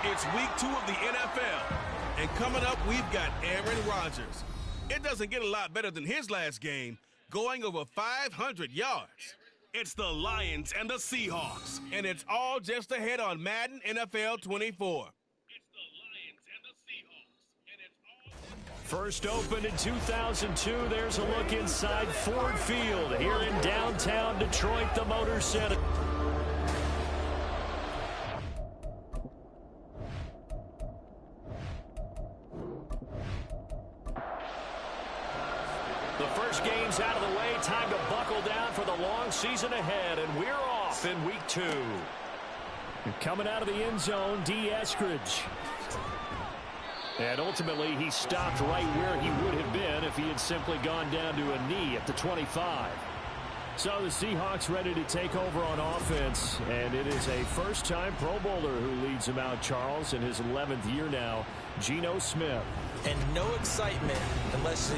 It's week 2 of the NFL, and coming up, we've got Aaron Rodgers. It doesn't get a lot better than his last game, going over 500 yards. It's the Lions and the Seahawks, and it's all just ahead on Madden NFL 24. First opened in 2002, there's a look inside Ford Field here in downtown Detroit, the Motor Center. The first game's out of the way, time to buckle down for the long season ahead, and we're off in week 2. Coming out of the end zone, D. Eskridge. And ultimately, he stopped right where he would have been if he had simply gone down to a knee at the 25. So the Seahawks ready to take over on offense, and it is a first-time Pro Bowler who leads them out, Charles, in his 11th year now, Geno Smith. And no excitement unless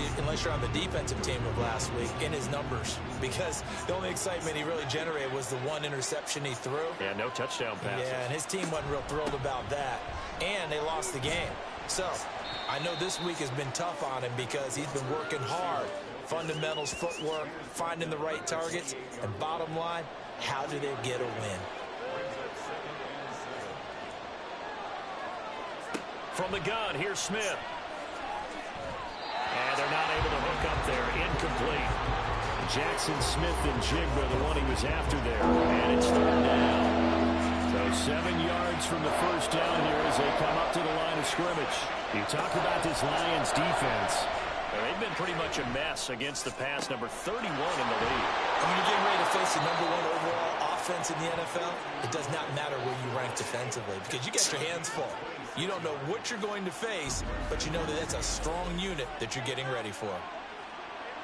you're on the defensive team of last week in his numbers, because the only excitement he really generated was the one interception he threw. Yeah, no touchdown passes. Yeah, and his team wasn't real thrilled about that, and they lost the game. So I know this week has been tough on him because he's been working hard. Fundamentals, footwork, finding the right targets, and bottom line, how do they get a win? From the gun, here's Smith. And they're not able to hook up there. Incomplete. Jackson Smith and Jigba, the one he was after there. And it's third down. So 7 yards from the first down here as they come up to the line of scrimmage. You talk about this Lions defense. They've been pretty much a mess against the pass, number 31 in the league. When you're getting ready to face the #1 overall offense in the NFL, it does not matter where you rank defensively because you get your hands full. You don't know what you're going to face, but you know that it's a strong unit that you're getting ready for.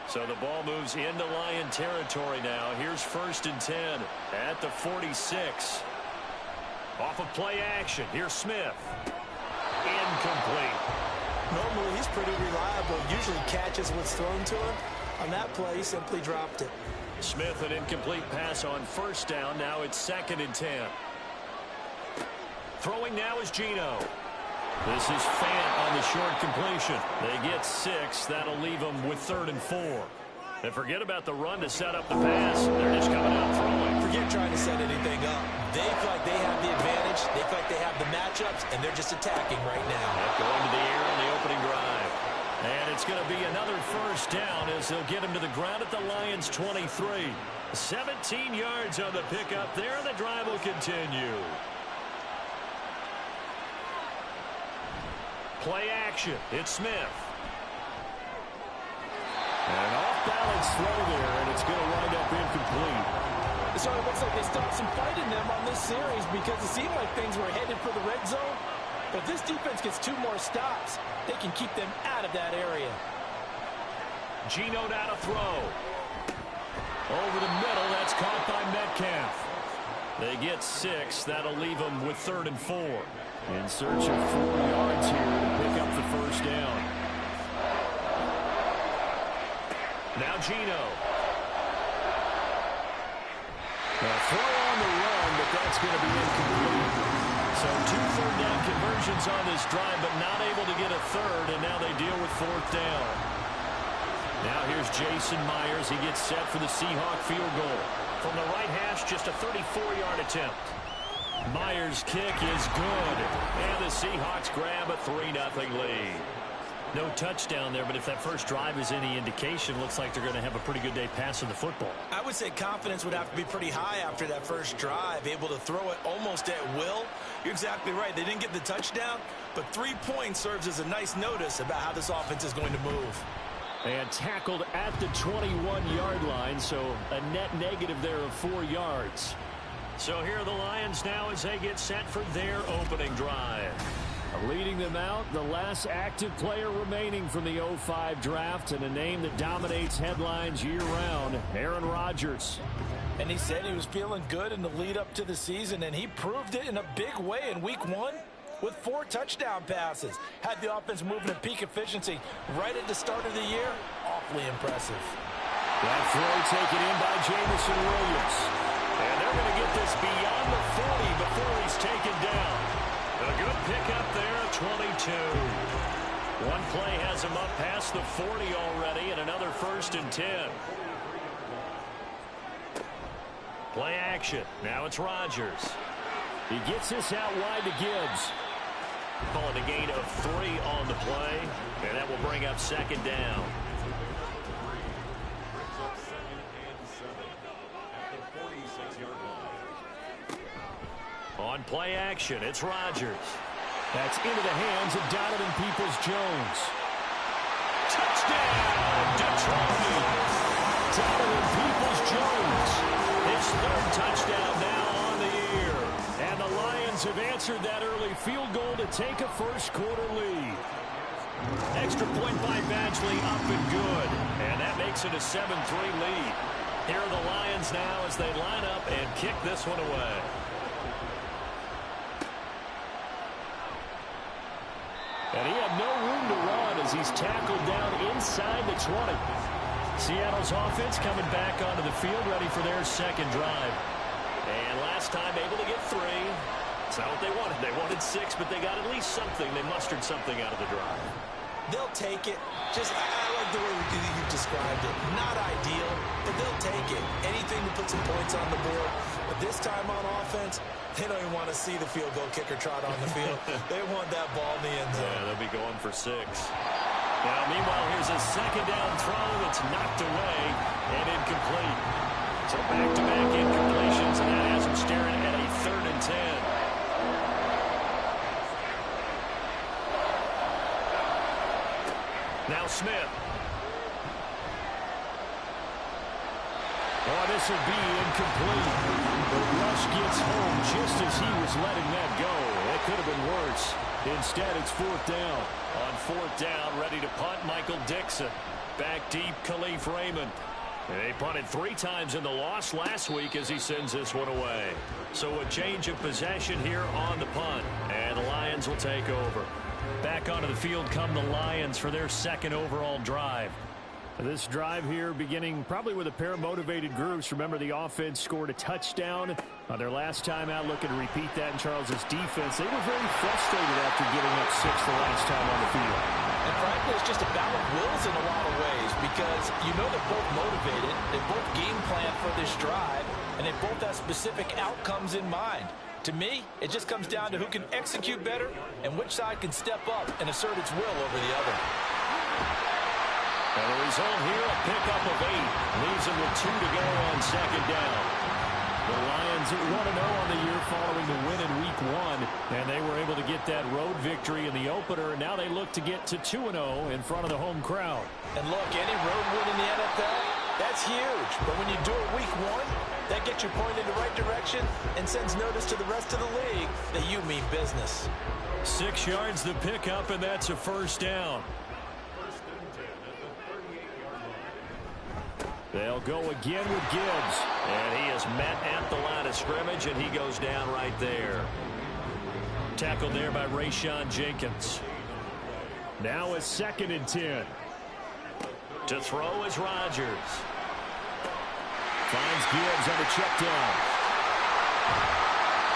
So the ball moves into Lion territory now. Here's 1st and 10 at the 46. Off of play action. Here's Smith. Incomplete. Normally, he's pretty reliable. Usually catches what's thrown to him. On that play, he simply dropped it. Smith, an incomplete pass on 1st down. Now it's 2nd and 10. Throwing now is Geno. This is Fant on the short completion. They get 6. That'll leave them with 3rd and 4. And forget about the run to set up the pass. They're just coming out throwing. Forget trying to set anything up. They feel like they have the advantage. They feel like they have the matchups, and they're just attacking right now. Going to the air on the opening drive. And it's going to be another 1st down as they'll get him to the ground at the Lions' 23. 17 yards on the pickup there, and the drive will continue. Play action. It's Smith. And off-balance throw there, and it's going to wind up incomplete. So it looks like they stopped some fight in them on this series because it seemed like things were headed for the red zone. But this defense gets 2 more stops. They can keep them out of that area. Geno now to throw. Over the middle, that's caught by Metcalf. They get 6. That'll leave them with 3rd and 4. In search of 4 yards here to pick up the 1st down. Now Geno. A throw on the run, but that's going to be incomplete. So 2 third-down conversions on this drive, but not able to get a 3rd, and now they deal with 4th down. Now here's Jason Myers. He gets set for the Seahawk field goal. From the right hash, just a 34-yard attempt. Myers' kick is good, and the Seahawks grab a 3-0 lead. No touchdown there, but if that first drive is any indication, looks like they're going to have a pretty good day passing the football. I would say confidence would have to be pretty high after that first drive, able to throw it almost at will. You're exactly right. They didn't get the touchdown, but 3 points serves as a nice notice about how this offense is going to move. And tackled at the 21-yard line, so a net negative there of 4 yards. So here are the Lions now as they get set for their opening drive. Leading them out, the last active player remaining from the 05 draft, and a name that dominates headlines year-round, Aaron Rodgers. And he said he was feeling good in the lead-up to the season, and he proved it in a big way in Week 1 with 4 touchdown passes. Had the offense moving at peak efficiency right at the start of the year. Awfully impressive. That throw taken in by Jameson Williams. And they're going to get this beyond the 40 before he's taken down. A good pickup there at 22. One play has him up past the 40 already, and another 1st and 10. Play action. Now it's Rodgers. He gets this out wide to Gibbs. Calling a gain of 3 on the play, and that will bring up 2nd down. On play action, it's Rodgers. That's into the hands of Donovan Peoples-Jones. Touchdown, Detroit! Donovan Peoples-Jones. His 3rd touchdown now on the year. And the Lions have answered that early field goal to take a first-quarter lead. Extra point by Badgley, up and good. And that makes it a 7-3 lead. Here are the Lions now as they line up and kick this one away. And he had no room to run as he's tackled down inside the 20. Seattle's offense coming back onto the field, ready for their 2nd drive. And last time able to get 3. That's not what they wanted. They wanted 6, but they got at least something. They mustered something out of the drive. They'll take it. Just, I like the way you described it. Not ideal, but they'll take it. Anything to put some points on the board. But this time on offense, they don't even want to see the field goal kicker trot on the field. They want that ball in the end zone. Yeah, they'll be going for 6. Now, meanwhile, here's a 2nd down throw that's knocked away and incomplete. So back-to-back incompletions, and that has him staring at a 3rd and 10. Now Smith. Oh, this will be incomplete. The rush gets home just as he was letting that go. It could have been worse. Instead, it's 4th down. On 4th down, ready to punt, Michael Dixon. Back deep, Khalif Raymond. And they punted 3 times in the loss last week as he sends this one away. So a change of possession here on the punt. And the Lions will take over. Back onto the field come the Lions for their 2nd overall drive. This drive here beginning probably with a pair of motivated groups. Remember, the offense scored a touchdown on their last time out. Looking to repeat that in Charles's defense. They were very frustrated after giving up 6 the last time on the field. And frankly, it's just a battle of wills in a lot of ways because you know they're both motivated. They both game plan for this drive, and they both have specific outcomes in mind. To me, it just comes down to who can execute better and which side can step up and assert its will over the other. And the result here, a pickup of 8. Leaves them with 2 to go on 2nd down. The Lions 1-0 on the year following the win in Week 1. And they were able to get that road victory in the opener. And now they look to get to 2-0 in front of the home crowd. And look, any road win in the NFL, that's huge. But when you do it Week 1, that gets you pointed in the right direction and sends notice to the rest of the league that you mean business. 6 yards the pickup, and that's a 1st down. They'll go again with Gibbs. And he is met at the line of scrimmage, and he goes down right there. Tackled there by Rayshawn Jenkins. Now a 2nd and 10. To throw is Rodgers. Finds Gibbs on the check down.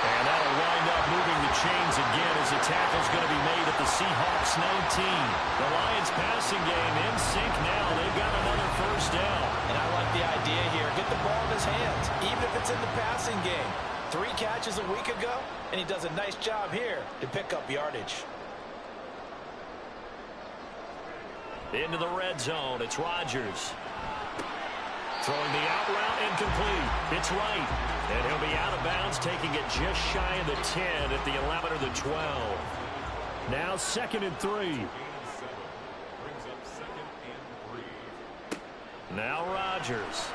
And that'll wind up moving the chains again as the tackle's going to be made at the Seahawks 19. The Lions passing game in sync now. They've got another 1st down. And I like the idea here. Get the ball in his hands, even if it's in the passing game. 3 catches a week ago, and he does a nice job here to pick up yardage. Into the red zone. It's Rodgers. Throwing the out route incomplete. It's right. And he'll be out of bounds, taking it just shy of the 10 at the 11 or the 12. Now 2nd and 3. Now Rodgers.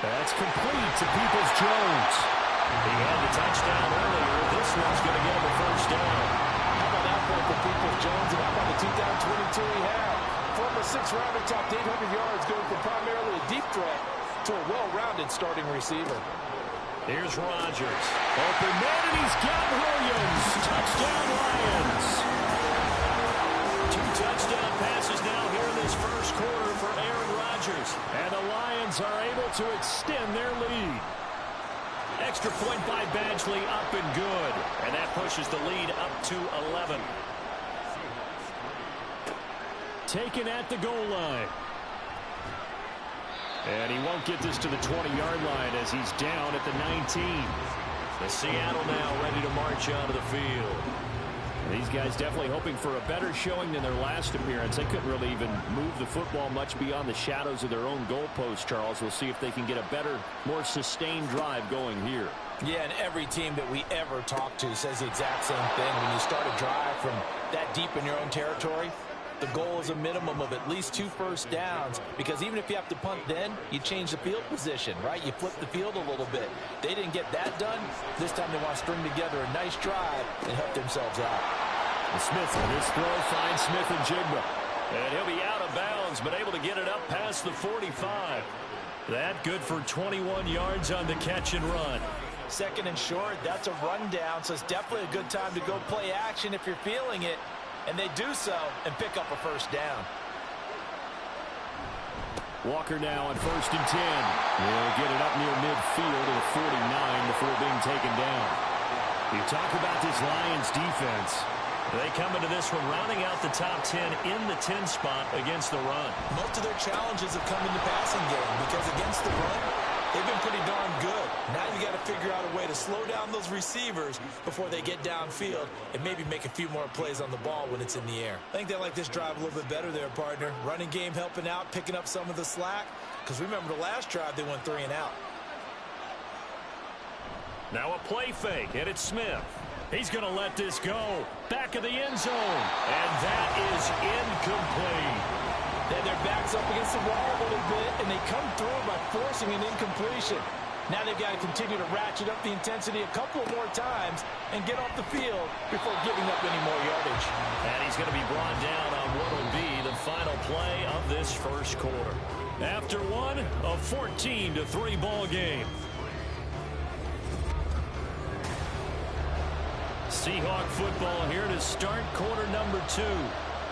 That's complete to Peoples-Jones. He had the touchdown earlier. This one's going to get him a 1st down. How about that play for Peoples-Jones, and how about the 2-down 22 he had? Former 6th-rounder topped 800 yards, going from primarily a deep threat to a well-rounded starting receiver. Here's Rodgers. Open man, and he's got Williams. Touchdown, Lions. 2 touchdown passes now here in this 1st quarter for Aaron Rodgers. And the Lions are able to extend their lead. Extra point by Badgley, up and good. And that pushes the lead up to 11. Taken at the goal line. And he won't get this to the 20-yard line as he's down at the 19. The Seattle now ready to march onto the field. These guys definitely hoping for a better showing than their last appearance. They couldn't really even move the football much beyond the shadows of their own goalpost, Charles. We'll see if they can get a better, more sustained drive going here. Yeah, and every team that we ever talk to says the exact same thing. When you start a drive from that deep in your own territory, the goal is a minimum of at least 2 first downs, because even if you have to punt then, you change the field position, right? You flip the field a little bit. They didn't get that done. This time they want to string together a nice drive and help themselves out. Smith on this throw finds Smith and Jigba. And he'll be out of bounds, but able to get it up past the 45. That good for 21 yards on the catch and run. Second and short, that's a rundown, so it's definitely a good time to go play action if you're feeling it. And they do so and pick up a first down. Walker now on 1st and 10. He'll get it up near midfield at the 49 before being taken down. You talk about this Lions defense. They come into this one rounding out the top 10 in the 10 spot against the run. Most of their challenges have come in the passing game because against the run, they've been pretty darn good. Now you got to figure out a way to slow down those receivers before they get downfield and maybe make a few more plays on the ball when it's in the air. I think they like this drive a little bit better there, partner. Running game helping out, picking up some of the slack. Because remember the last drive, they went 3 and out. Now a play fake, and it's Smith. He's going to let this go. Back of the end zone. And that is incomplete. Then their back's up against the wall a little bit, and they come through by forcing an incompletion. Now they've got to continue to ratchet up the intensity a couple more times and get off the field before giving up any more yardage. And he's going to be brought down on what will be the final play of this first quarter. After one, a 14-3 ball game. Seahawk football here to start quarter number 2.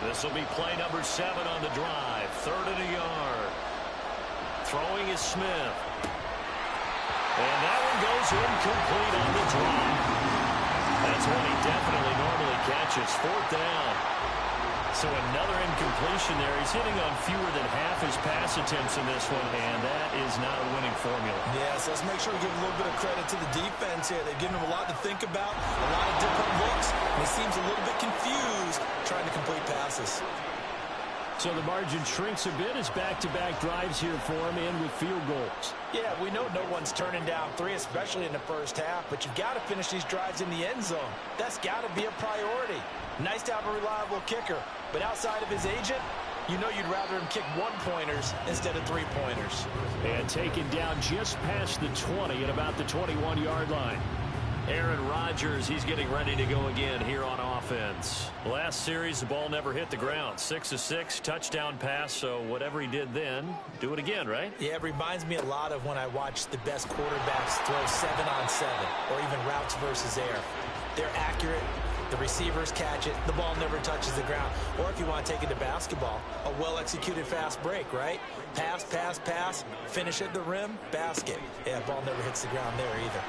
This will be play number 7 on the drive. 3rd and a yard. Throwing is Smith. And that one goes incomplete on the drive. That's one he definitely normally catches. 4th down. So another incompletion there. He's hitting on fewer than half his pass attempts in this one, and that is not a winning formula. Yes, let's make sure we give a little bit of credit to the defense here. They've given him a lot to think about, a lot of different looks, and he seems a little bit confused trying to complete passes. So the margin shrinks a bit as back-to-back drives here for him in with field goals. Yeah, we know no one's turning down 3, especially in the first half, but you've got to finish these drives in the end zone. That's got to be a priority. Nice to have a reliable kicker, but outside of his agent, you know you'd rather him kick 1-pointers instead of 3-pointers. And taken down just past the 20 at about the 21-yard line. Aaron Rodgers, he's getting ready to go again here on offense. Last series, the ball never hit the ground. 6 of 6, touchdown pass, so whatever he did then, do it again, right? Yeah, it reminds me a lot of when I watched the best quarterbacks throw 7-on-7 or even routes versus air. They're accurate. The receivers catch it. The ball never touches the ground. Or if you want to take it to basketball, a well-executed fast break, right? Pass, pass, pass, finish at the rim, basket. Yeah, ball never hits the ground there either.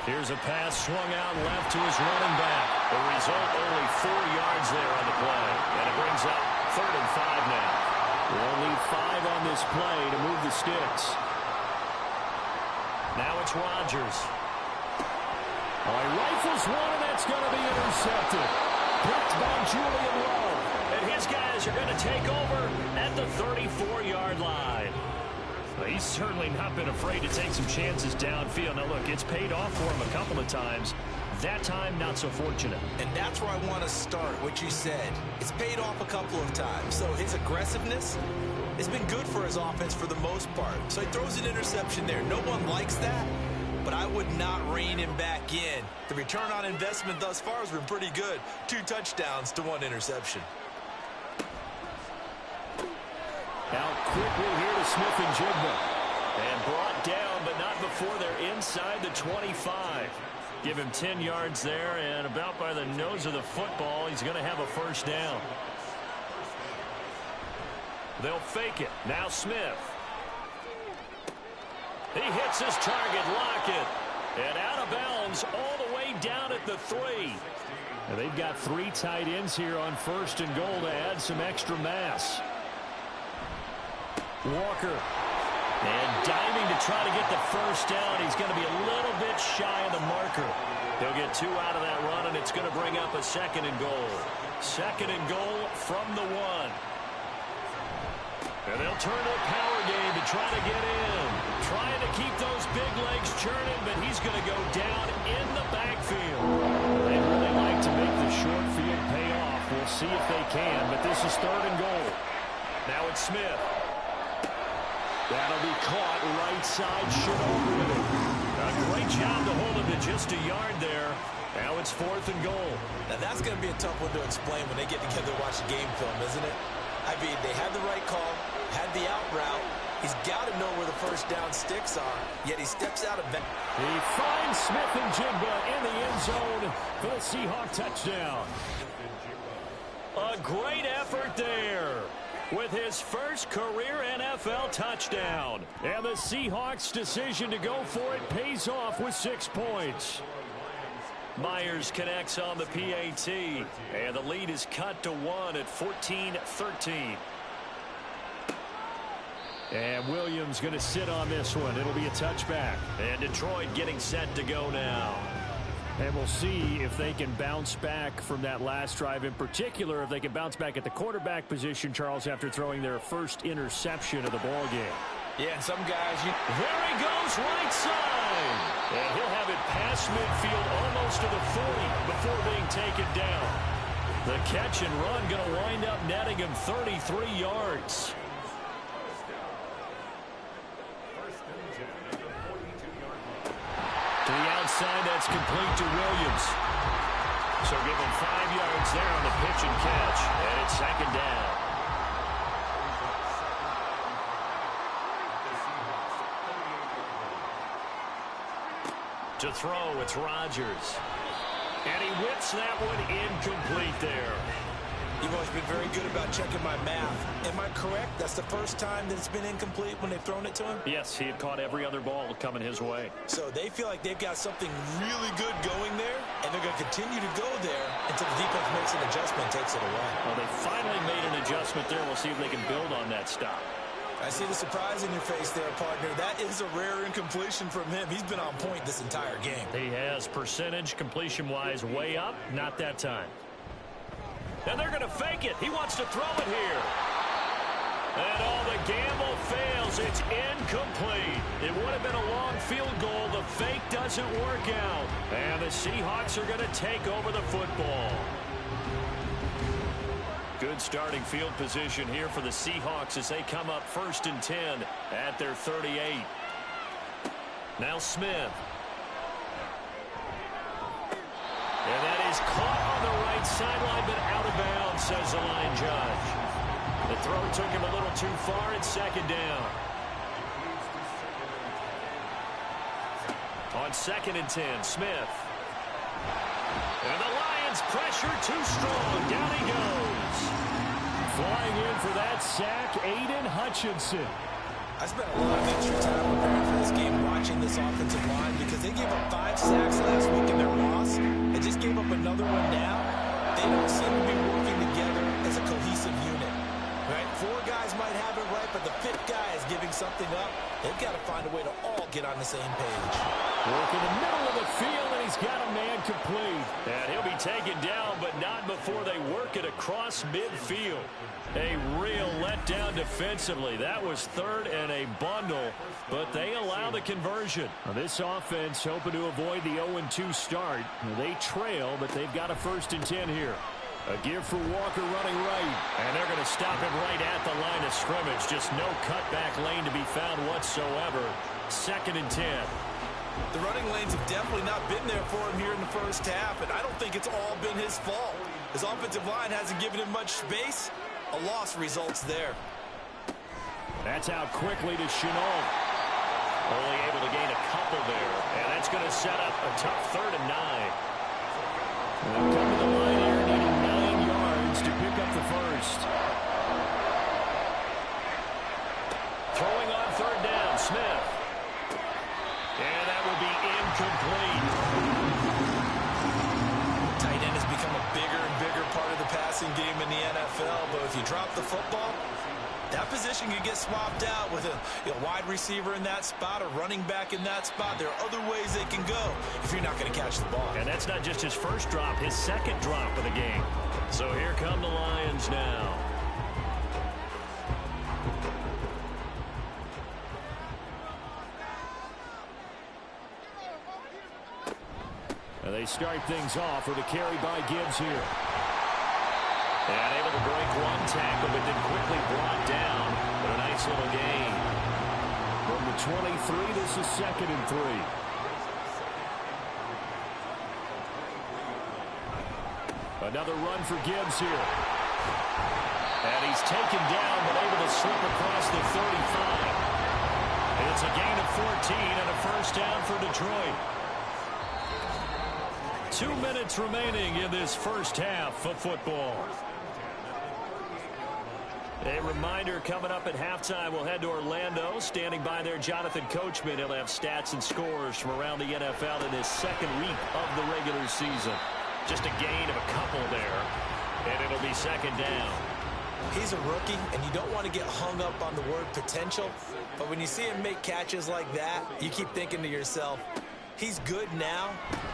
Here's a pass swung out left to his running back. The result, only 4 yards there on the play. And it brings up 3rd and 5 now. We'll need 5 on this play to move the sticks. Now it's Rodgers. He rifles one, and that's going to be intercepted. Picked by Julian Lowe. And his guys are going to take over at the 34-yard line. He's certainly not been afraid to take some chances downfield. Now, look, it's paid off for him a couple of times. That time, not so fortunate. And that's where I want to start, what you said. It's paid off a couple of times. So his aggressiveness has been good for his offense for the most part. So he throws an interception there. No one likes that, but I would not rein him back in. The return on investment thus far has been pretty good. 2 touchdowns to 1 interception. Out quickly here to Smith and Jigba. And brought down, but not before they're inside the 25. Give him 10 yards there, and about by the nose of the football, he's going to have a first down. They'll fake it. Now Smith. He hits his target, Lockett. And out of bounds all the way down at the 3. And they've got 3 tight ends here on 1st and goal to add some extra mass. Walker. And diving to try to get the first down. He's going to be a little bit shy of the marker. He'll get 2 out of that run, and it's going to bring up a 2nd and goal. 2nd and goal from the 1. And they'll turn to a power game to try to get in. Trying to keep those big legs churning, but he's going to go down in the backfield. They really like to make the short field pay off. We'll see if they can, but this is 3rd and goal. Now it's Smith. That'll be caught right side, Shenault with it. A great job to hold him to just a yard there. Now it's 4th and goal. Now that's going to be a tough one to explain when they get together to watch the game film, isn't it? I mean, they had the right call, had the out route. He's got to know where the first down sticks are, yet he steps out of that. He finds Smith and Jigba in the end zone for the Seahawk touchdown. A great effort there with his first career NFL touchdown. And the Seahawks' decision to go for it pays off with 6 points. Myers connects on the PAT, and the lead is cut to 1 at 14-13. And Williams going to sit on this one. It'll be a touchback. And Detroit getting set to go now. And we'll see if they can bounce back from that last drive. In particular, if they can bounce back at the quarterback position, Charles, after throwing their first interception of the ball game. Yeah, and some guys... There he goes, right side. And he'll have it past midfield almost to the 40 before being taken down. The catch and run going to wind up netting him 33 yards. To the outside, that's complete to Williams. So give him 5 yards there on the pitch and catch. And it's 2nd down. To throw, it's Rodgers. And he whips that one incomplete there. You've always been very good about checking my math. Am I correct? That's the first time that it's been incomplete when they've thrown it to him? Yes, he had caught every other ball coming his way. So they feel like they've got something really good going there, and they're going to continue to go there until the defense makes an adjustment and takes it away. Well, they finally made an adjustment there. We'll see if they can build on that stop. I see the surprise in your face there, partner. That is a rare incompletion from him. He's been on point this entire game. He has percentage completion-wise way up. Not that time. And they're going to fake it. He wants to throw it here. And all the gamble fails. It's incomplete. It would have been a long field goal. The fake doesn't work out. And the Seahawks are going to take over the football. Good starting field position here for the Seahawks as they come up 1st and 10 at their 38. Now Smith. And that is caught on the right sideline, but out of bounds, says the line judge. The throw took him a little too far. It's 2nd down. On 2nd and 10, Smith. And the Lions pressure too strong. Down he goes. Flying in for that sack, Aiden Hutchinson. I spent a lot of extra time preparing for this game watching this offensive line because they gave up 5 sacks last week in their loss. They just gave up another one now. They don't seem to be working together as a cohesive unit. Right? 4 guys might have it right, but the 5th guy is giving something up. They've got to find a way to all get on the same page. Work in the middle of the field, and he's got a man complete. And he'll be taken down, but not before they work it across midfield. A real letdown defensively. That was 3rd and a bundle, but they allow the conversion. Now this offense hoping to avoid the 0-2 start. They trail, but they've got a 1st and 10 here. A give for Walker running right. And they're going to stop him right at the line of scrimmage. Just no cutback lane to be found whatsoever. 2nd and 10. The running lanes have definitely not been there for him here in the first half, and I don't think it's all been his fault. His offensive line hasn't given him much space. A loss results there. That's out quickly to Shenault. Only able to gain a couple there. And that's going to set up a tough 3rd and 9. They'll come to the line here, needing 9 yards to pick up the first. Throwing on 3rd down, Smith. passing game in the NFL, but if you drop the football, that position could get swapped out with a wide receiver in that spot, a running back in that spot. There are other ways they can go if you're not going to catch the ball. And that's not just his first drop, his second drop of the game. So here come the Lions now. And they start things off with a carry by Gibbs here. And able to break one tackle, but then quickly brought down. But a nice little gain. From the 23, this is 2nd and 3. Another run for Gibbs here. And he's taken down, but able to slip across the 35. It's a gain of 14 and a first down for Detroit. 2 minutes remaining in this first half of football. A reminder, coming up at halftime, we'll head to Orlando. Standing by there, Jonathan Coachman. He'll have stats and scores from around the NFL in his second week of the regular season. Just a gain of a couple there, and it'll be 2nd down. He's a rookie, and you don't want to get hung up on the word potential. But when you see him make catches like that, you keep thinking to yourself, he's good now.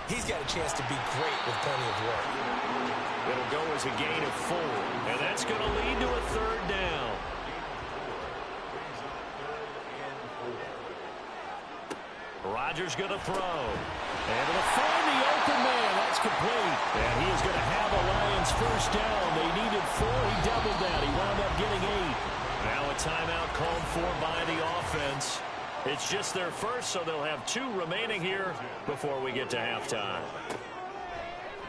He's got a chance to be great with plenty of work. It'll go as a gain of 4, and that's going to lead to a 3rd down. Rodgers going to throw. Able to find the open man. That's complete. And he is going to have a Lions first down. They needed 4. He doubled that. He wound up getting 8. Now a timeout called for by the offense. It's just their first, so they'll have 2 remaining here before we get to halftime.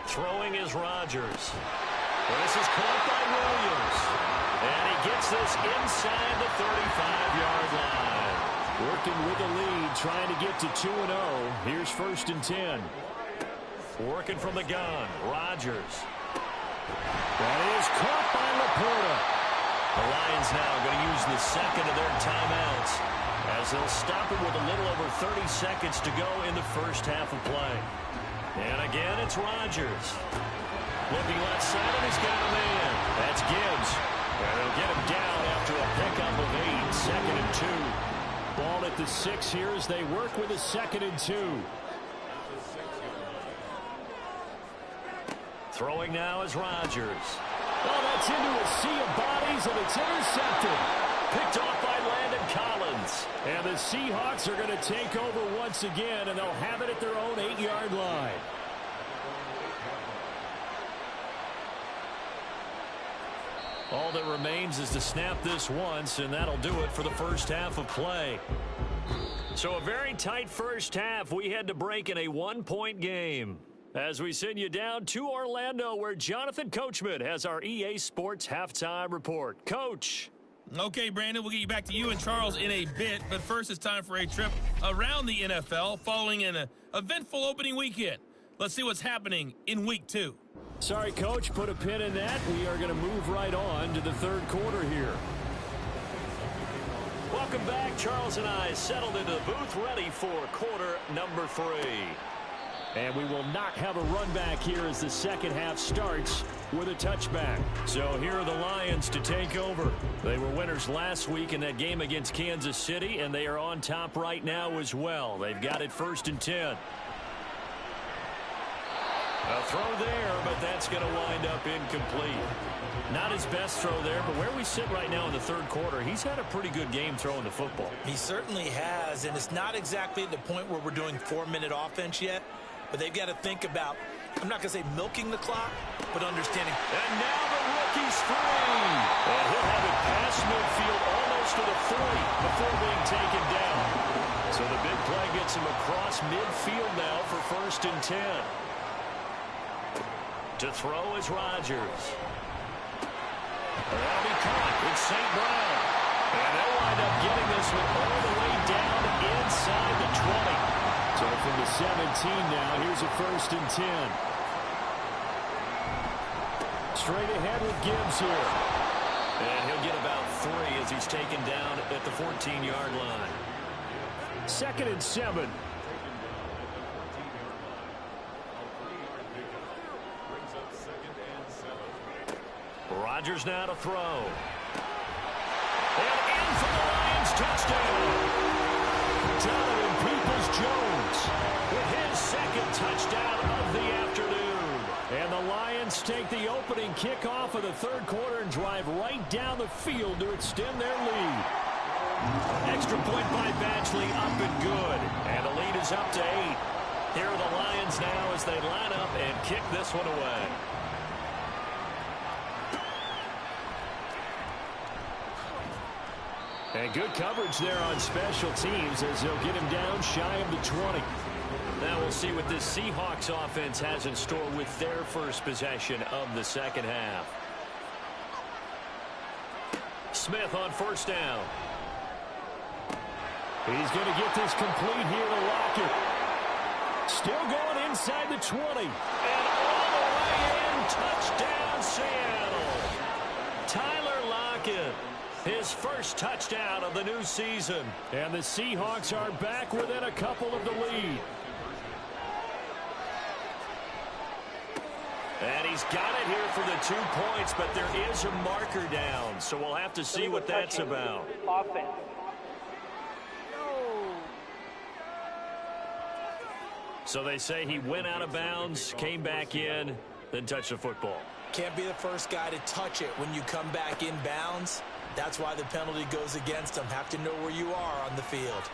Throwing is Rodgers. This is caught by Williams. And he gets this inside the 35-yard line. Working with the lead, trying to get to 2-0. Here's 1st and 10. Working from the gun, Rodgers. That is caught by Laporta. The Lions now going to use the second of their timeouts as they'll stop it with a little over 30 seconds to go in the first half of play. And again, it's Rodgers. Looking left side, and he's got a man. That's Gibbs. And they'll get him down after a pickup of 8, 2nd and 2. Ball at the 6 here as they work with a 2nd and 2. Throwing now is Rodgers. Oh, that's into a sea of bodies, and it's intercepted. Picked off by Landon Collins. And the Seahawks are going to take over once again, and they'll have it at their own 8-yard line. All that remains is to snap this once, and that'll do it for the first half of play. So a very tight first half. We had to break in a 1-point game. As we send you down to Orlando, where Jonathan Coachman has our EA Sports Halftime Report. Coach. Okay, Brandon, we'll get you back to you and Charles in a bit. But first, it's time for a trip around the NFL following an eventful opening weekend. Let's see what's happening in Week 2. Sorry, Coach, put a pin in that. We are going to move right on to the 3rd quarter here. Welcome back. Charles and I settled into the booth, ready for quarter number 3. And we will not have a run back here as the second half starts with a touchback. So here are the Lions to take over. They were winners last week in that game against Kansas City, and they are on top right now as well. They've got it 1st and 10. A throw there, but that's going to wind up incomplete. Not his best throw there, but where we sit right now in the 3rd quarter, he's had a pretty good game throwing the football. He certainly has, and it's not exactly at the point where we're doing 4-minute offense yet, but they've got to think about, I'm not going to say milking the clock, but understanding. And now the rookie's free. And he'll have it past midfield almost to the 40 before being taken down. So the big play gets him across midfield now for 1st and 10. To throw is Rodgers. That'll be caught. It's St. Brown. And they'll wind up getting this one all the way down inside the 20. So from the 17 now, here's a 1st and 10. Straight ahead with Gibbs here. And he'll get about 3 as he's taken down at the 14-yard line. 2nd and 7. Rodgers now to throw. And in for the Lions touchdown. Donovan Peoples-Jones with his second touchdown of the afternoon. And the Lions take the opening kickoff of the third quarter and drive right down the field to extend their lead. Extra point by Badgley, up and good. And the lead is up to 8. Here are the Lions now as they line up and kick this one away. And good coverage there on special teams as they'll get him down shy of the 20. Now we'll see what this Seahawks offense has in store with their first possession of the second half. Smith on first down. He's going to get this complete here to Lockett. Still going inside the 20. And all the way in, touchdown Seattle. Tyler Lockett, his first touchdown of the new season. And the Seahawks are back within a couple of the lead. And he's got it here for the 2 points, but there is a marker down, so we'll have to see what that's about. Offense. So they say he went out of bounds, came back in, then touched the football. Can't be the first guy to touch it when you come back in bounds. That's why the penalty goes against him. Have to know where you are on the field.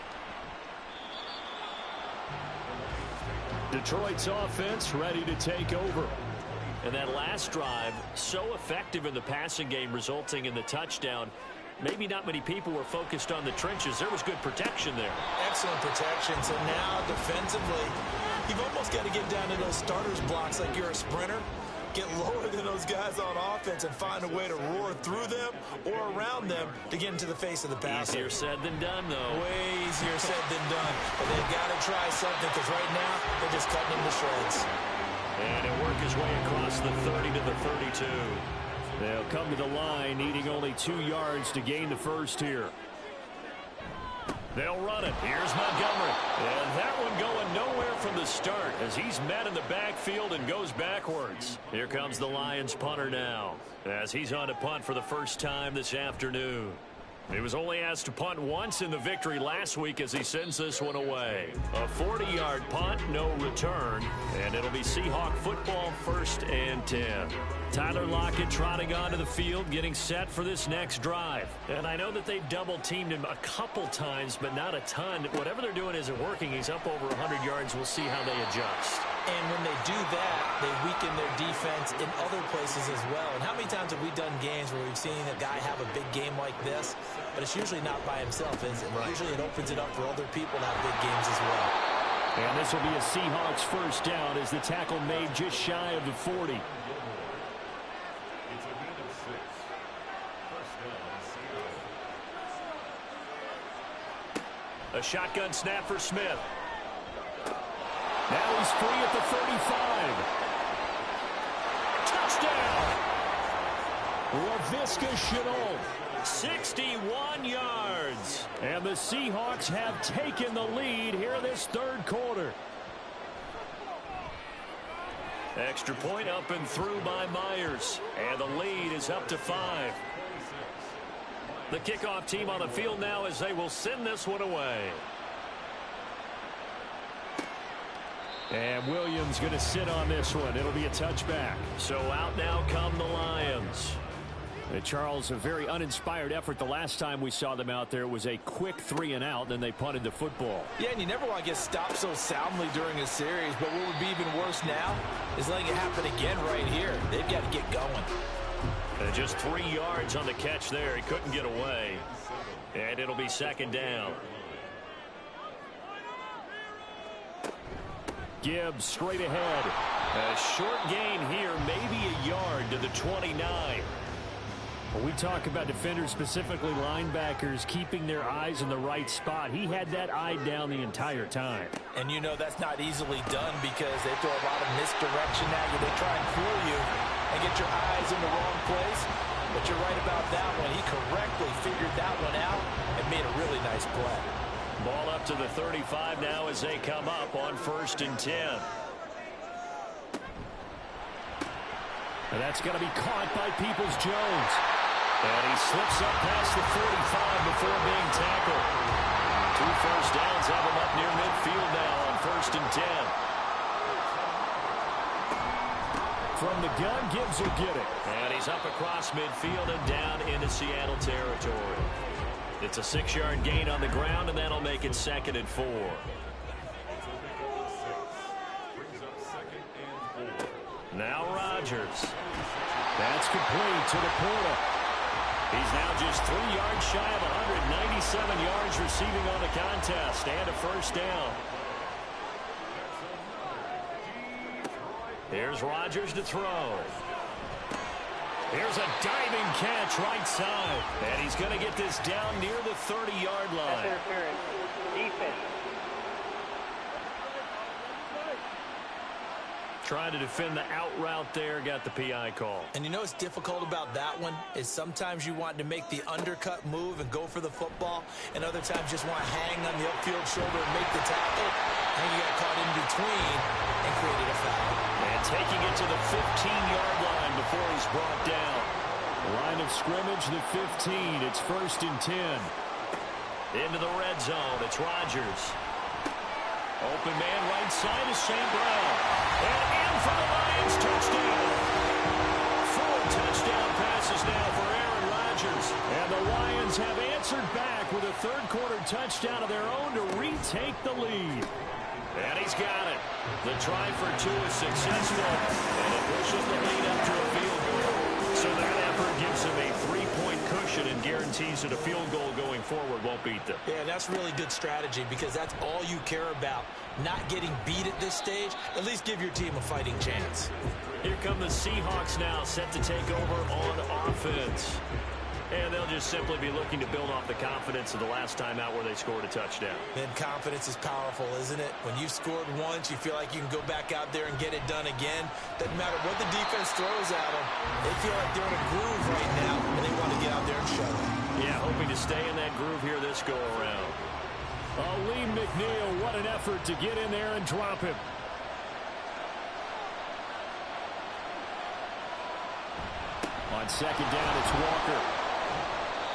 Detroit's offense ready to take over. And that last drive, so effective in the passing game, resulting in the touchdown. Maybe not many people were focused on the trenches. There was good protection there. Excellent protection. So now, defensively, you've almost got to get down to those starters blocks like you're a sprinter. Get lower than those guys on offense and find a way to roar through them or around them to get into the face of the passer. Easier said than done, though. Way easier said than done. But they've got to try something because right now, they're just cutting them to shreds. And he'll work his way across the 30 to the 32. They'll come to the line, needing only 2 yards to gain the first here. They'll run it. Here's Montgomery. And that one going nowhere from the start as he's met in the backfield and goes backwards. Here comes the Lions punter now as he's on to punt for the first time this afternoon. He was only asked to punt once in the victory last week as he sends this one away. A 40-yard punt, no return, and it'll be Seahawk football, 1st and 10. Tyler Lockett trotting onto the field, getting set for this next drive. And I know that they've double-teamed him a couple times, but not a ton. Whatever they're doing isn't working. He's up over 100 yards. We'll see how they adjust. And when they do that, they weaken their defense in other places as well. And how many times have we done games where we've seen a guy have a big game like this, but it's usually not by himself, is it? Right. Usually it opens it up for other people to have big games as well. And this will be a Seahawks first down as the tackle made just shy of the 40. A shotgun snap for Smith. Now he's free at the 35. Touchdown! Laviska Shenault, 61 yards. And the Seahawks have taken the lead here in this third quarter. Extra point up and through by Myers. And the lead is up to 5. The kickoff team on the field now as they will send this one away. And Williams going to sit on this one. It'll be a touchback. So out now come the Lions. And Charles, a very uninspired effort. The last time we saw them out there, it was a quick 3 and out, then they punted the football. Yeah, and you never want to get stopped so soundly during a series, but what would be even worse now is letting it happen again right here. They've got to get going. And just 3 yards on the catch there. He couldn't get away. And it'll be second down. Gibbs straight ahead. A short gain here, maybe a yard to the 29. When we talk about defenders, specifically linebackers, keeping their eyes in the right spot, he had that eye down the entire time. And you know that's not easily done because they throw a lot of misdirection at you. They try and fool you and get your eyes in the wrong place. But you're right about that one. He correctly figured that one out and made a really nice play. Ball up to the 35 now as they come up on 1st and 10. And that's going to be caught by Peoples-Jones. And he slips up past the 45 before being tackled. 2 first downs have him up near midfield now on 1st and 10. From the gun, Gibbs will get it. And he's up across midfield and down into Seattle territory. It's a 6-yard gain on the ground, and that'll make it 2nd and 4. Now Rodgers. That's complete to LaPorta. He's now just 3 yards shy of 197 yards receiving on the contest and a first down. Here's Rodgers to throw. Here's a diving catch right side. And he's going to get this down near the 30-yard line. Interference. Defense. Trying to defend the out route there, got the PI call. And you know what's difficult about that one is sometimes you want to make the undercut move and go for the football, and other times just want to hang on the upfield shoulder and make the tackle. And you got caught in between and created a foul. And taking it to the 15-yard line before he's brought down. Line of scrimmage, the 15. It's 1st and 10. Into the red zone. It's Rodgers. Open man right side is St. Brown. And in for the Lions, touchdown. 4 touchdown passes now for Aaron Rodgers. And the Lions have answered back with a third-quarter touchdown of their own to retake the lead. And he's got it. The try for 2 is successful. And it pushes the lead up to a field goal. So that effort gives him a 3-point cushion and guarantees that a field goal going forward won't beat them. Yeah, that's really good strategy because that's all you care about. Not getting beat at this stage. At least give your team a fighting chance. Here come the Seahawks now, set to take over on offense. And they'll just simply be looking to build off the confidence of the last time out where they scored a touchdown. Then confidence is powerful, isn't it? When you've scored once, you feel like you can go back out there and get it done again. Doesn't matter what the defense throws at them. They feel like they're in a groove right now, and they want to get out there and show it. Yeah, hoping to stay in that groove here this go-around. Lee McNeil, what an effort to get in there and drop him. On 2nd down, it's Walker.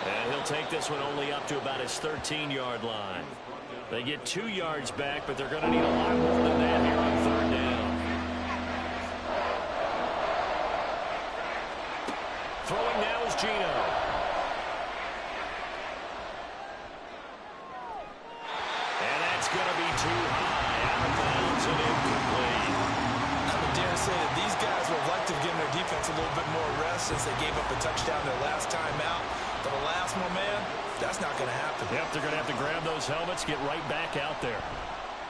And he'll take this one only up to about his 13-yard line. They get 2 yards back, but they're going to need a lot more than that here on 3rd down. Throwing now is Geno. And that's going to be too high. Out of bounds and incomplete. I would dare say that these guys would like to have given their defense a little bit more rest since they gave up a touchdown their last time out. But the last one, man, that's not going to happen. Yep, they're going to have to grab those helmets, get right back out there.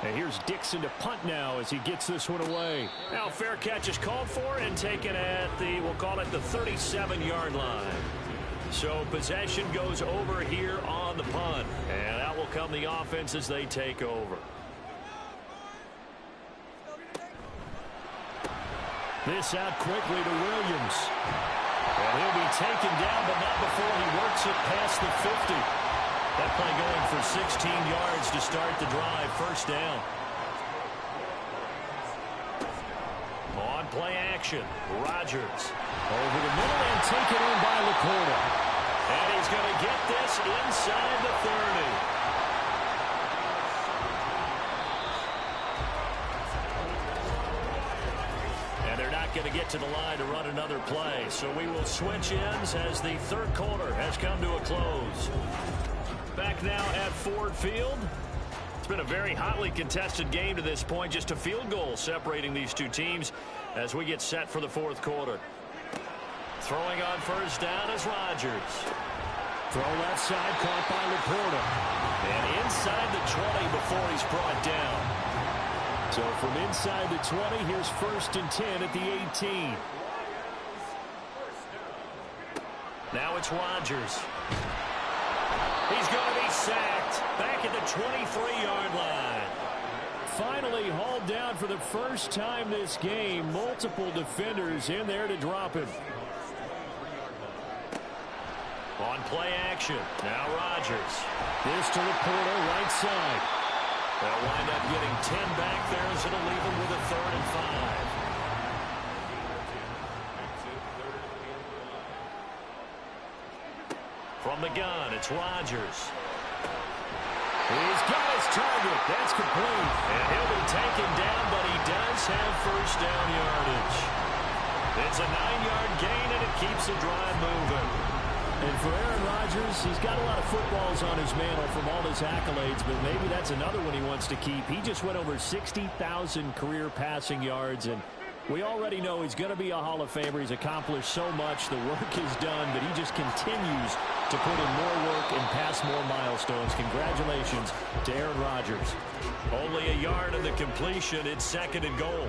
And here's Dixon to punt now as he gets this one away. Now fair catch is called for and taken at the, we'll call it the 37-yard line. So possession goes over here on the punt. And out will come the offense as they take over. This out quickly to Williams. And he'll be taken down, but not before he works it past the 50. That play going for 16 yards to start the drive. 1st down. On play action, Rodgers. Over the middle and taken in by LaPorta. And he's going to get this inside the 30. Going to get to the line to run another play. So we will switch ends as the 3rd quarter has come to a close. Back now at Ford Field. It's been a very hotly contested game to this point. Just a field goal separating these two teams as we get set for the 4th quarter. Throwing on 1st down is Rodgers. Throw left side, caught by LaPorta. And inside the 20 before he's brought down. So from inside the 20, here's 1st and 10 at the 18. Now it's Rodgers. He's going to be sacked back at the 23-yard line. Finally hauled down for the first time this game. Multiple defenders in there to drop him. On play action, now Rodgers. This to LaPorta, right side. They'll wind up getting 10 back there as it'll leave them with a 3rd and 5. From the gun, it's Rodgers. He's got his target. That's complete. And he'll be taken down, but he does have first down yardage. It's a 9-yard gain, and it keeps the drive moving. And for Aaron Rodgers, he's got a lot of footballs on his mantle from all his accolades, but maybe that's another one he wants to keep. He just went over 60,000 career passing yards, and we already know he's going to be a Hall of Famer. He's accomplished so much. The work is done, but he just continues to put in more work and pass more milestones. Congratulations to Aaron Rodgers. Only a yard in the completion. It's 2nd and goal.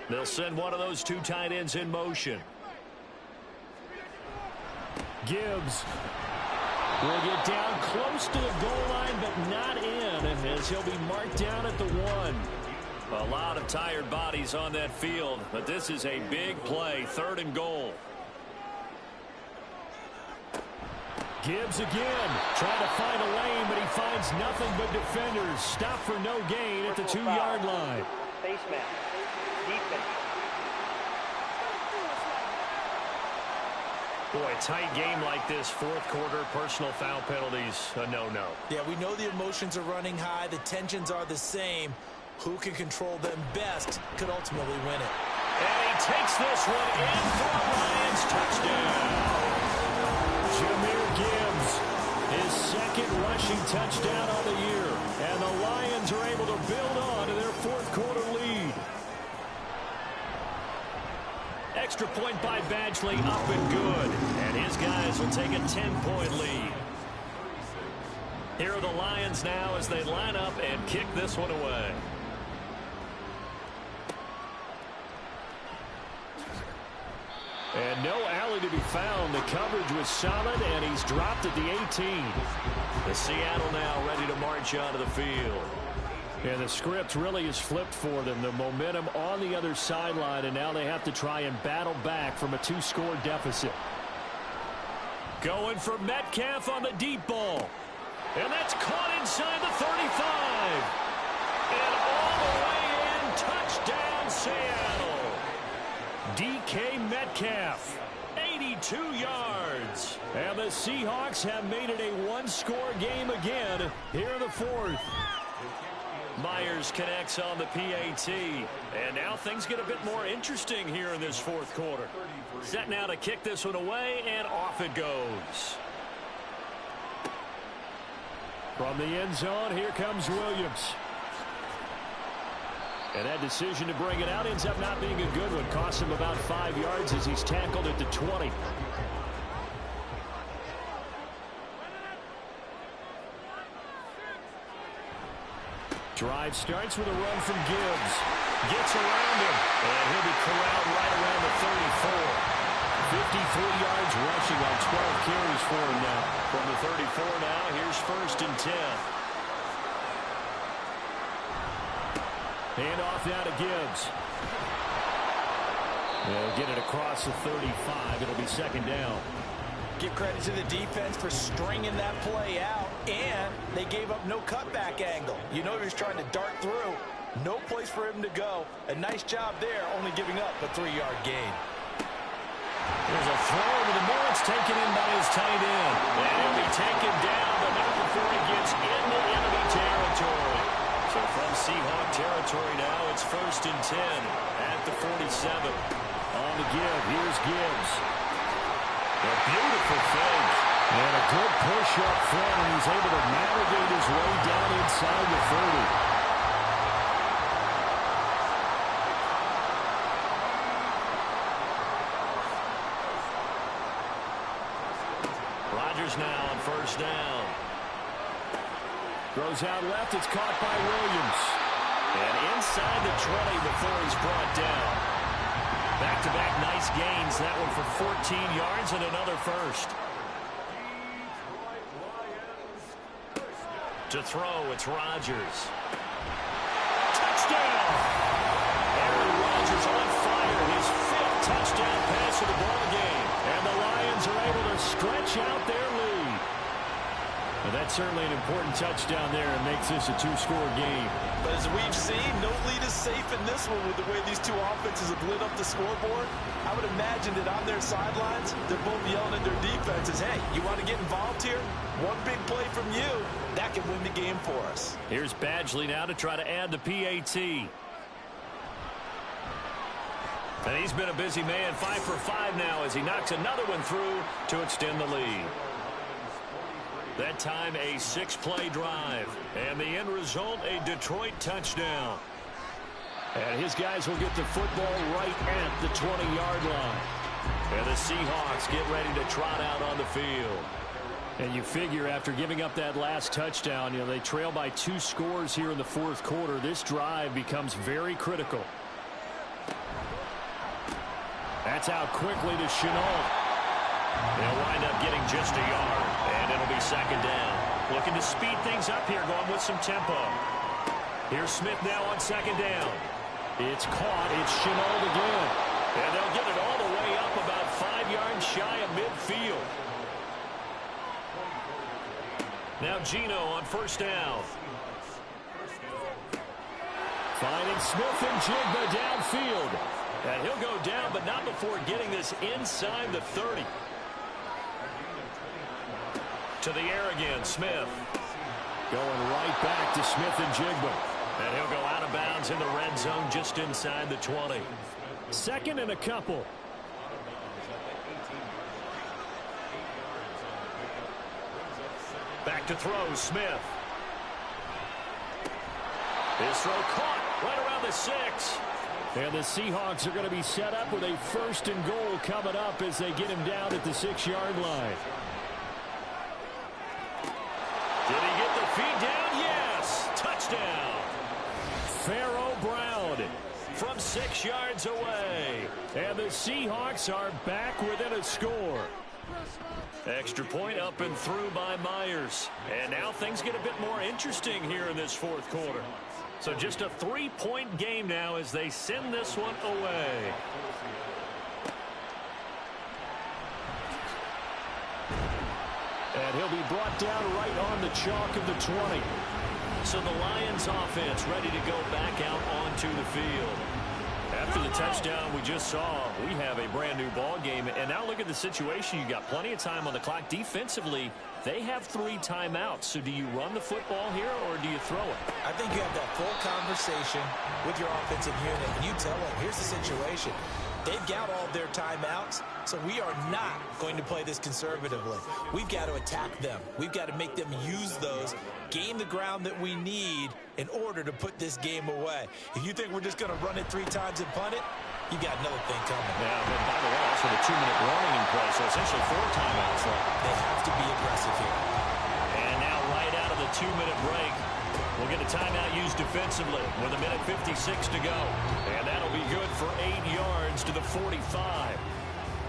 They'll send one of those two tight ends in motion. Gibbs will get down close to the goal line, but not in, as he'll be marked down at the 1. A lot of tired bodies on that field, but this is a big play. 3rd and goal. Gibbs again, trying to find a lane, but he finds nothing but defenders. Stop for no gain at the 2-yard line. Face mask. Defense. Boy, a tight game like this, 4th quarter, personal foul penalties, a no-no. Yeah, we know the emotions are running high. The tensions are the same. Who can control them best could ultimately win it. And he takes this one in for a Lions touchdown. Jahmyr Gibbs, his 2nd rushing touchdown on the year. And the Lions are able to build on to their 4th quarter lead. Extra point by Badgley, up and good. And his guys will take a 10-point lead. Here are the Lions now as they line up and kick this one away. And no alley to be found. The coverage was solid, and he's dropped at the 18. The Seattle now ready to march onto the field. And the script really is flipped for them. The momentum on the other sideline, and now they have to try and battle back from a 2-score deficit. Going for Metcalf on the deep ball. And that's caught inside the 35. And all the way in, touchdown Seattle. DK Metcalf, 82 yards. And the Seahawks have made it a 1-score game again here in the 4th. Myers connects on the PAT. And now things get a bit more interesting here in this 4th quarter. Set now to kick this one away, and off it goes. From the end zone, here comes Williams. And that decision to bring it out ends up not being a good one. Costs him about 5 yards as he's tackled at the 20. Drive starts with a run from Gibbs. Gets around him, and he'll be corralled right around the 34. 53 yards rushing on 12 carries for him now. From the 34 now, here's 1st and 10. Hand off now to Gibbs. They'll get it across the 35. It'll be 2nd down. Give credit to the defense for stringing that play out, and they gave up no cutback angle. You know he was trying to dart through. No place for him to go. A nice job there, only giving up a 3-yard gain. There's a throw over the middle. It's taken in by his tight end. And he'll be taken down, but not before he gets into enemy territory. So from Seahawk territory now, it's 1st and 10 at the 47. On the give, here's Gibbs. A beautiful fake. And a good push up front, and he's able to navigate his way down inside the 30. Rodgers now on 1st down. Throws out left. It's caught by Williams. And inside the 20 before he's brought down. Back-to-back nice gains. That one for 14 yards and another 1st. To throw, it's Rodgers. Touchdown! Aaron Rodgers on fire. His 5th touchdown pass of the ball game. And the Lions are able to stretch out their lead. Well, that's certainly an important touchdown there and makes this a two-score game. But as we've seen, no lead is safe in this one with the way these two offenses have lit up the scoreboard. I would imagine that on their sidelines, they're both yelling at their defenses, hey, you want to get involved here? One big play from you, that can win the game for us. Here's Badgley now to try to add the PAT. And he's been a busy man, 5 for 5 now as he knocks another one through to extend the lead. That time a 6-play drive. And the end result, a Detroit touchdown. And his guys will get the football right at the 20-yard line. And the Seahawks get ready to trot out on the field. And you figure after giving up that last touchdown, you know, they trail by 2 scores here in the fourth quarter. This drive becomes very critical. That's out quickly to Shenault. They'll wind up getting just a yard, and it'll be second down. Looking to speed things up here, going with some tempo. Here's Smith now on second down. It's caught. It's Shenault again. And they'll get it all the way up about 5 yards shy of midfield. Now Geno on first down. Finding Smith and Jigba downfield. And he'll go down, but not before getting this inside the 30. To the air again, Smith. Going right back to Smith and Jigba. And he'll go out of bounds in the red zone just inside the 20. Second and a couple. Back to throw, Smith. His throw caught right around the 6. And the Seahawks are going to be set up with a first and goal coming up as they get him down at the 6-yard line. Did he get the feed down? Yes! Touchdown! Pharaoh Brown from 6 yards away. And the Seahawks are back within a score. Extra point up and through by Myers. And now things get a bit more interesting here in this fourth quarter. So just a 3-point game now as they send this one away. And he'll be brought down right on the chalk of the 20. So the Lions offense ready to go back out onto the field. After the touchdown we just saw, we have a brand new ball game. And now look at the situation. You got plenty of time on the clock. Defensively, they have 3 timeouts. So do you run the football here or do you throw it? I think you have that full conversation with your offensive unit, and you tell them, here's the situation. They've got all their timeouts, so we are not going to play this conservatively. We've got to attack them. We've got to make them use those, gain the ground that we need in order to put this game away. If you think we're just going to run it 3 times and punt it, you got another thing coming. Yeah, but by the way, also the 2-minute warning in play, so essentially 4 timeouts left. They have to be aggressive here. And now right out of the 2-minute break, we'll get a timeout used defensively with 1:56 to go. And that'll be good for 8 yards to the 45.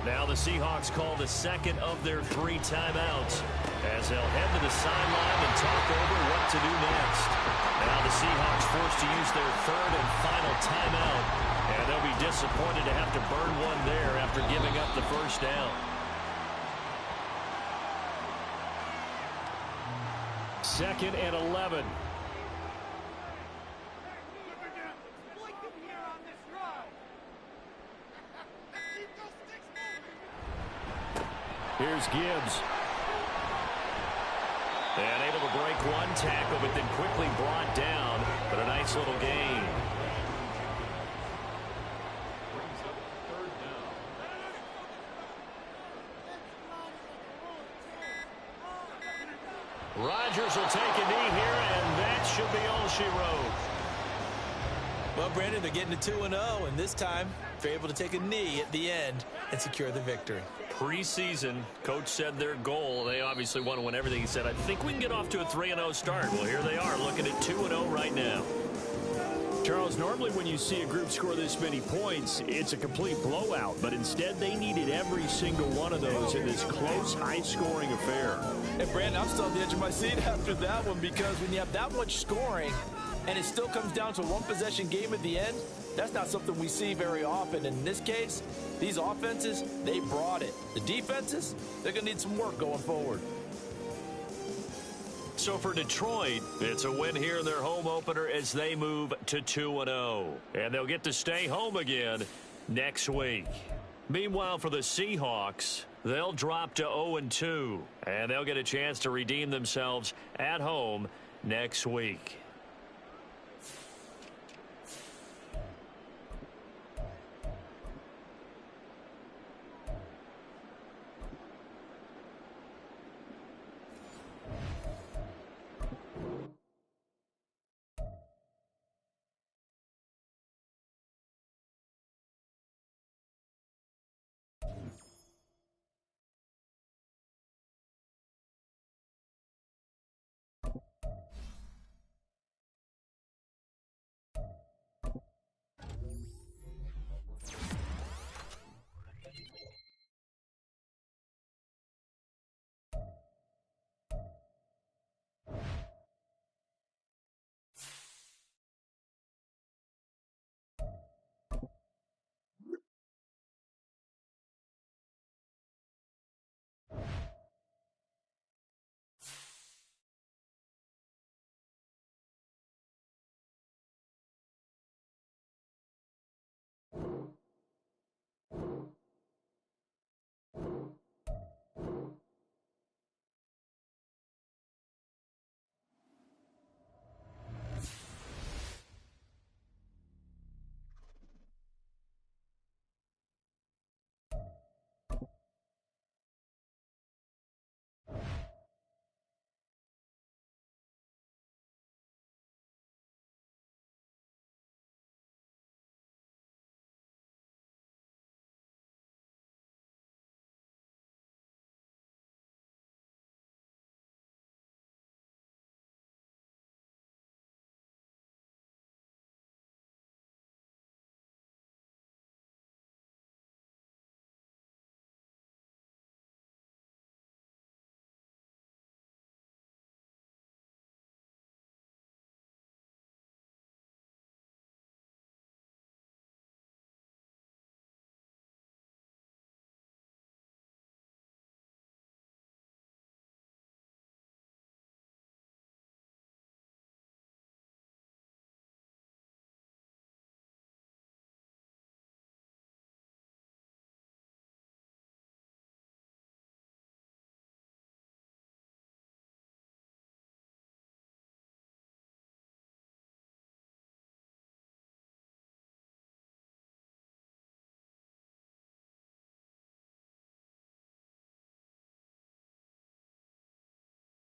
Now the Seahawks call the second of their 3 timeouts as they'll head to the sideline and talk over what to do next. Now the Seahawks forced to use their 3rd and final timeout. And they'll be disappointed to have to burn one there after giving up the first down. Second and 11. Here's Gibbs. And able to break one tackle, but then quickly brought down. But a nice little gain. Rodgers will take a knee here, and that should be all she wrote. Well, Brandon, they're getting to 2-0, and this time they're able to take a knee at the end and secure the victory. Preseason, coach said their goal, they obviously want to win everything. He said, I think we can get off to a 3-0 start. Well, here they are looking at 2-0 right now. Charles, normally when you see a group score this many points, it's a complete blowout. But instead, they needed every single one of those in this close, high-scoring affair. And, Brandon, I'm still on the edge of my seat after that one because when you have that much scoring and it still comes down to a one-possession game at the end, that's not something we see very often. And in this case, these offenses, they brought it. The defenses, they're going to need some work going forward. So for Detroit, it's a win here in their home opener as they move to 2-0. And they'll get to stay home again next week. Meanwhile, for the Seahawks, they'll drop to 0-2. And they'll get a chance to redeem themselves at home next week.